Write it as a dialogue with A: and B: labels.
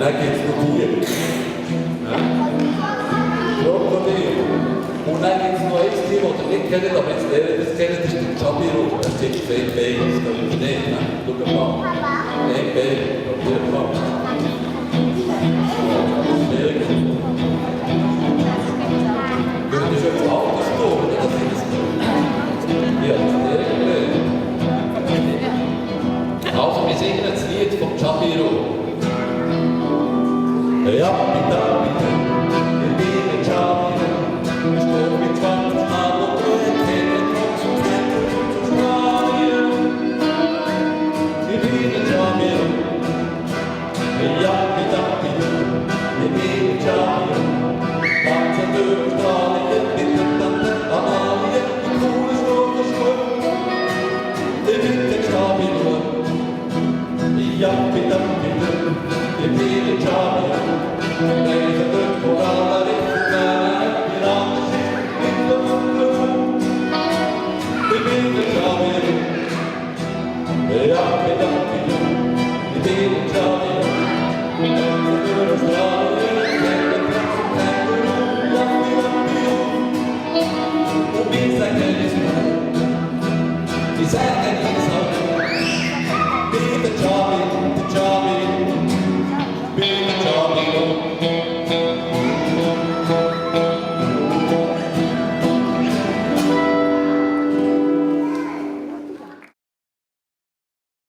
A: dann gibt es noch Tiere. Ja. Krokodil. Und dann gibt es noch ein Tier, das ihr nicht kennt, aber jetzt lernt das kennen, das ist der Chabiro. Das gibt 10 Beine, das kann ich nicht. Schau mal. 1 Bein, probier mal. Sehr gut. Das ist jetzt auch das Tor, oder? Das ist das Tor. Ja, sehr gut. Also, wir singen das Lied vom Chabiro. Ja, bitte, bitte, ich bin ein Chabiro. Ich stehe mit 20 Mal und kenne Trotz und Händen zu Spanien. Ich bin ein Chabiro. Ja, bitte, bitte, ich bin ein Chabiro. Tanzen durch Australien, bitte, Tante Amalie, die coole Stunde schwimmen. Ich bin ein Chabiro. Ja, bitte, bitte, ich bin ein Chabiro. Deze druk voor alle richtingen, piraten in de moeder. Ik ben de Chabiro. Ja, bedankt je. Ik ben de Chabiro. Dansen door Australië, met de kracht van kangaroo. Lampie, lampie, op. Op wie zijn er is mij? Die zijn er